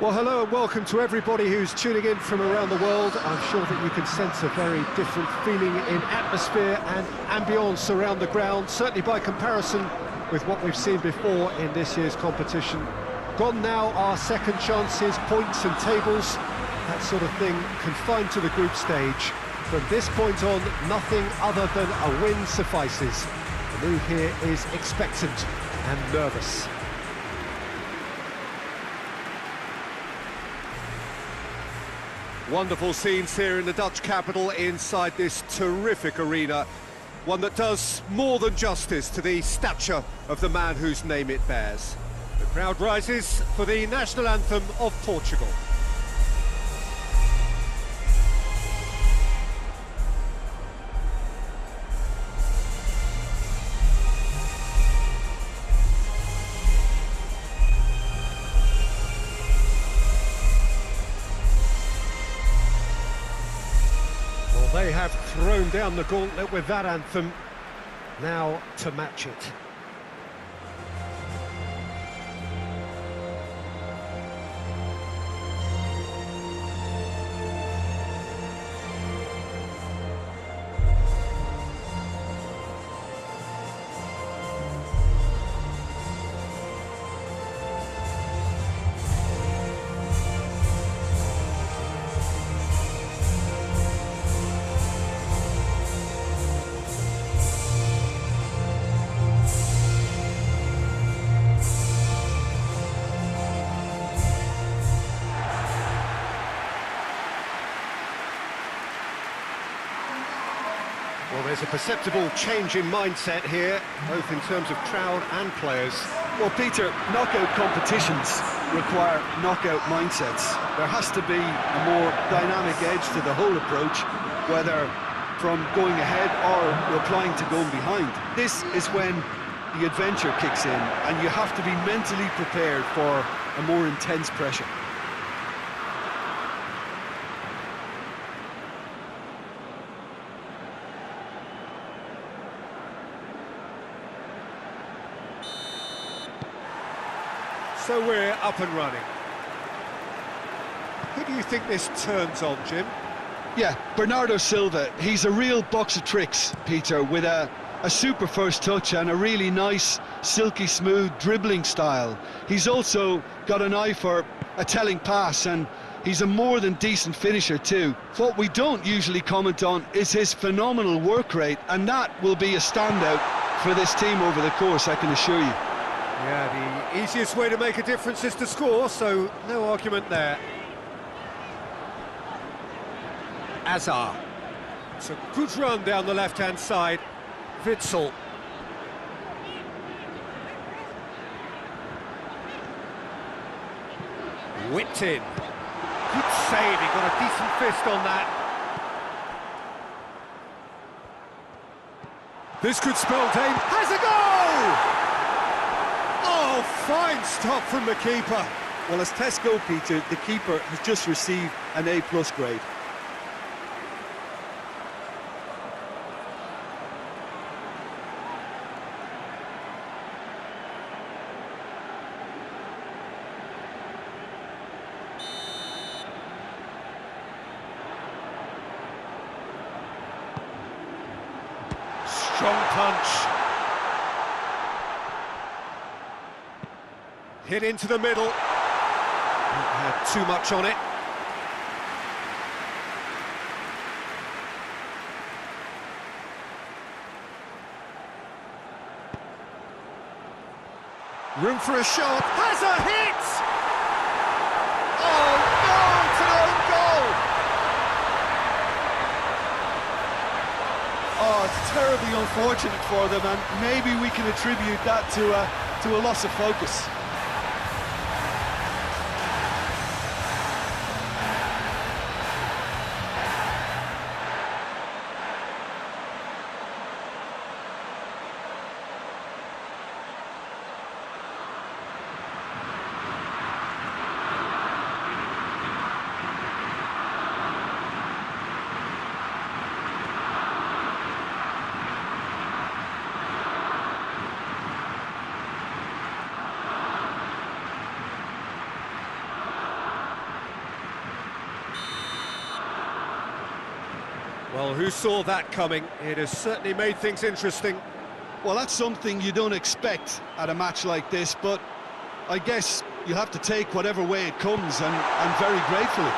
Well, hello and welcome to everybody who's tuning in from around the world. I'm sure that you can sense a very different feeling in atmosphere and ambience around the ground, certainly by comparison with what we've seen before in this year's competition. Gone now are second chances, points and tables, that sort of thing confined to the group stage. From this point on, nothing other than a win suffices. The move here is expectant and nervous. Wonderful scenes here in the Dutch capital inside this terrific arena. One that does more than justice to the stature of the man whose name it bears. The crowd rises for the national anthem of Portugal. They have thrown down the gauntlet with that anthem, now to match it. Well, there's a perceptible change in mindset here, both in terms of crowd and players. Well, Peter, knockout competitions require knockout mindsets. There has to be a more dynamic edge to the whole approach, whether from going ahead or replying to going behind. This is when the adventure kicks in, and you have to be mentally prepared for a more intense pressure. So we're up and running. Who do you think this turns on, Jim? Yeah, Bernardo Silva. He's a real box of tricks, Peter, with a super first touch and a really nice, silky smooth dribbling style. He's also got an eye for a telling pass, and he's a more than decent finisher too. What we don't usually comment on is his phenomenal work rate, and that will be a standout for this team over the course, I can assure you. Yeah, the easiest way to make a difference is to score, so no argument there. Azar. It's a good run down the left-hand side. Witsel. Whipped in. Good save, he got a decent fist on that. This could spell danger. Has a goal! Oh, fine stop from the keeper. Well, as tests go, Peter, the keeper has just received an A+ grade. Strong punch. Hit into the middle. Not had too much on it. Room for a shot. Has a hit! Oh no, it's an own goal! Oh, it's terribly unfortunate for them, and maybe we can attribute that to a loss of focus. Well, who saw that coming? It has certainly made things interesting. Well, that's something you don't expect at a match like this, but I guess you have to take whatever way it comes, and very gratefully.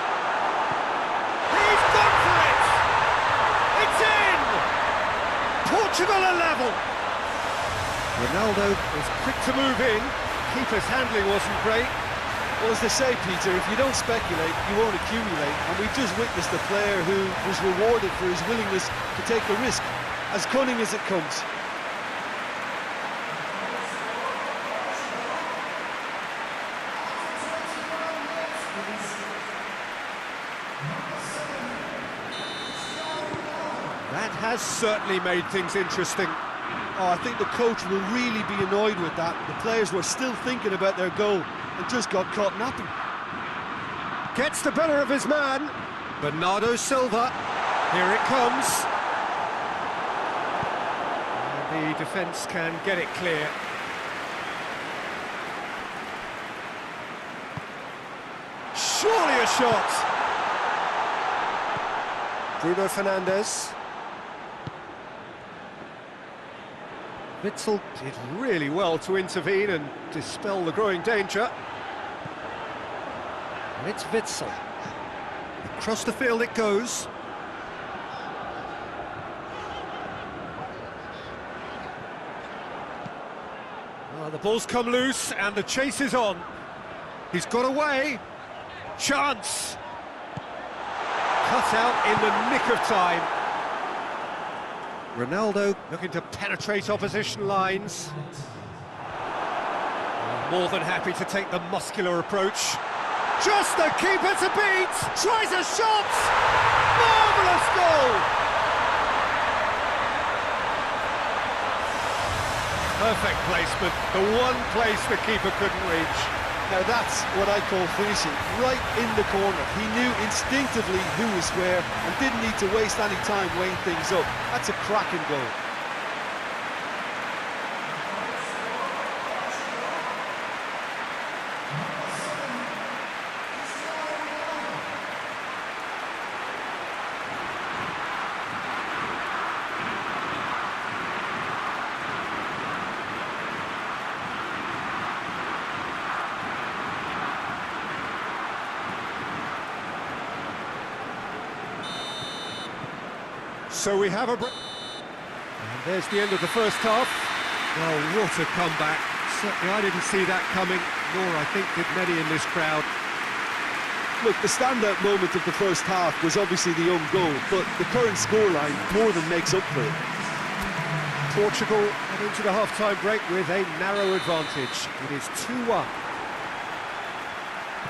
He's gone for it! It's in! Portugal are level! Ronaldo is quick to move in. Keeper's handling wasn't great. Well, as they say, Peter, if you don't speculate, you won't accumulate, and we've just witnessed a player who was rewarded for his willingness to take the risk, as cunning as it comes. That has certainly made things interesting. Oh, I think the coach will really be annoyed with that. The players were still thinking about their goal and just got caught napping. Gets the better of his man. Bernardo Silva. Here it comes. And the defence can get it clear. Surely a shot. Bruno Fernandes. Witsel did really well to intervene and dispel the growing danger. And it's Witsel. Across the field it goes. Oh, the ball's come loose and the chase is on. He's got away. Chance. Cut out in the nick of time. Ronaldo looking to penetrate opposition lines. More than happy to take the muscular approach. Just the keeper to beat! Tries a shot! Marvellous goal! Perfect placement, the one place the keeper couldn't reach. Now that's what I call finishing, right in the corner. He knew instinctively who was where and didn't need to waste any time weighing things up. That's a cracking goal. So we have a break. And there's the end of the first half. Well, what a comeback. Certainly I didn't see that coming, nor I think did many in this crowd. Look, the standout moment of the first half was obviously the own goal, but the current scoreline more than makes up for it. Portugal head into the half-time break with a narrow advantage. It is 2-1.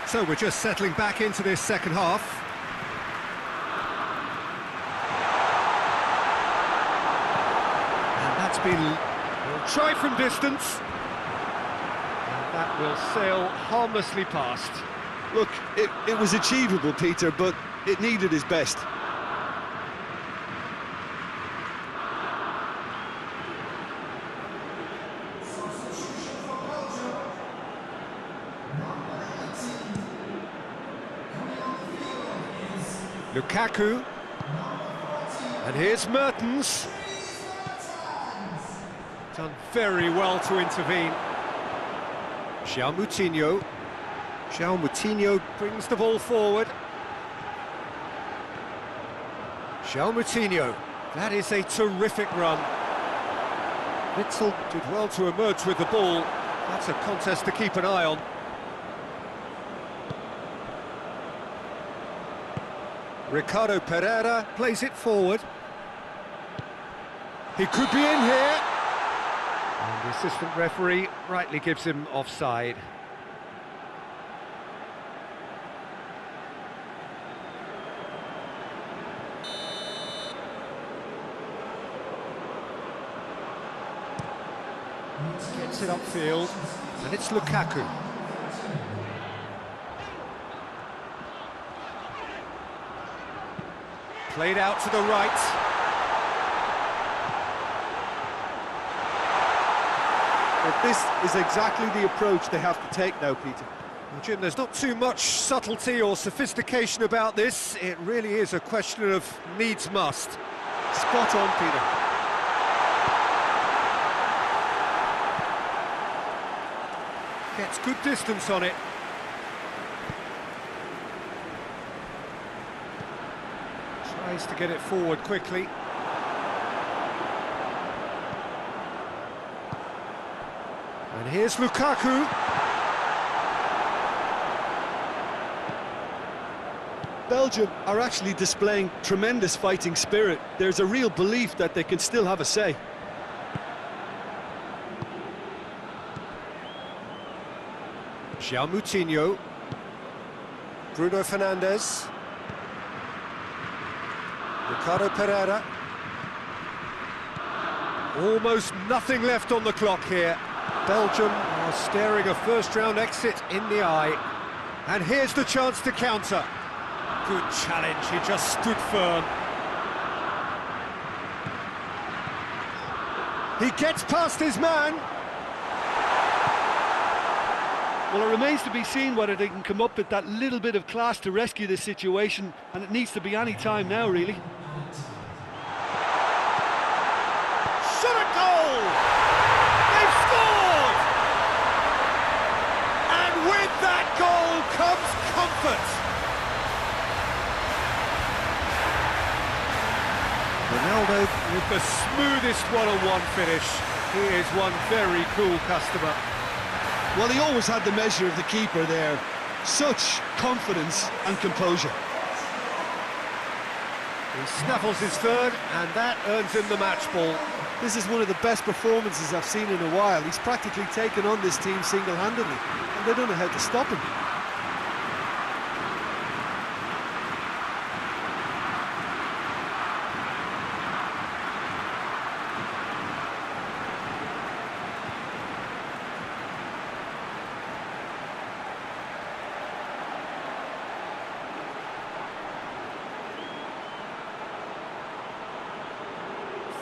So we're just settling back into this second half. We'll try from distance. And that will sail harmlessly past. Look, it was achievable, Peter, but it needed his best. Lukaku. And here's Mertens. Done very well to intervene. João Moutinho. João Moutinho brings the ball forward. João Moutinho. That is a terrific run. Witsel did well to emerge with the ball. That's a contest to keep an eye on. Ricardo Pereira plays it forward. He could be in here. And the assistant referee rightly gives him offside. Gets it upfield, and it's Lukaku. Played out to the right. But this is exactly the approach they have to take now, Peter. Well, Jim, there's not too much subtlety or sophistication about this. It really is a question of needs must. Spot on, Peter. Gets good distance on it. Tries to get it forward quickly. And here's Lukaku. Belgium are actually displaying tremendous fighting spirit. There's a real belief that they can still have a say. João Moutinho. Bruno Fernandes. Ricardo Pereira. Almost nothing left on the clock here. Belgium are staring a first-round exit in the eye. And here's the chance to counter. Good challenge, he just stood firm. He gets past his man. Well, it remains to be seen whether they can come up with that little bit of class to rescue this situation, and it needs to be any time now, really. Shot at goal! They've scored! And with that goal comes comfort. Ronaldo with the smoothest one-on-one finish. He is one very cool customer. Well, he always had the measure of the keeper there. Such confidence and composure. He snaffles his third, and that earns him the match ball. This is one of the best performances I've seen in a while. He's practically taken on this team single-handedly, and they don't know how to stop him.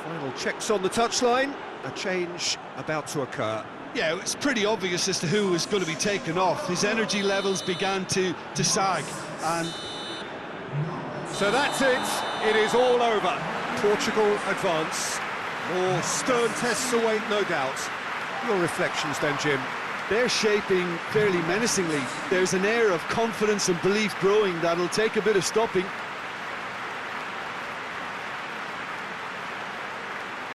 Final checks on the touchline. A change about to occur. Yeah, it's pretty obvious as to who was going to be taken off. His energy levels began to sag, and so that's it. It is all over. Portugal advance. More stern tests await, no doubt. Your reflections then, Jim? they're shaping fairly menacingly. There's an air of confidence and belief growing that'll take a bit of stopping.